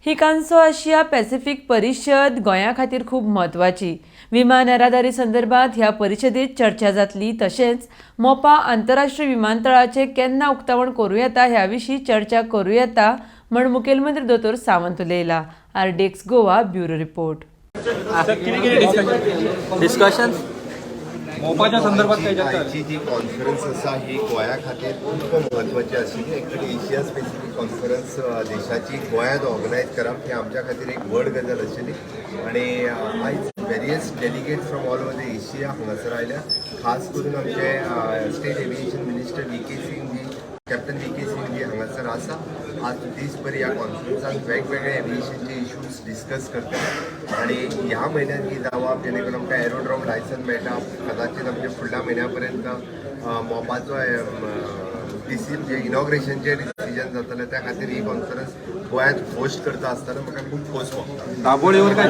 ही कांसो आशिया Pacific परिशद गोंया खातीर खूब म्हत्वाची। विमान येरादारी संदर्भात ह्या परिशदेत चर्चा जातली। तशेंच मोपा आंतरराष्ट्रीय विमानतळाचे केन्ना उक्तावण करूं येता ह्या विशीं चर्चा करूं येता म्हण मुखेलमंत्री दोतोर सावंत उलयला। RDX Goa bureau report. Discussion मोपाच्या संदर्भात काय जाता आयची जी कॉन्फरन्स आसा ही गोंया खातीर खूब म्हत्वाची आशिल्ली। एक्चुअली एशिया स्पेसिफीक कॉन्फरन्स देशाची गोंयांत ऑर्गनायज करप ही आमच्या खातीर एक व्हड गजाल आशिल्ली आणि आयज various delegate from all over the Asia हांगासर आयल्या। खास करून आमचे state aviation minister VK Singh ji, captain VK Singh ji हांगासर आसा। आज दीसभर ह्या कॉन्फरन्सान वेगवेगळे एविएशनचे इश्यूज डिस्कस करतले आणि ह्या म्हयन्यात ही जावप जेणे करून आमकां एरोड्रोम लायसन मेळटा। कदाचित आमचे फुडल्या म्हयन्या पर्यंत मोपाचो जे इनॉग्रेशनचे डिसिजन जातले त्या खातीर ही कॉन्फरन्स गोंयांत होस्ट करता आसतना म्हाका खूब खोस भोगता। दाबोळेवर काय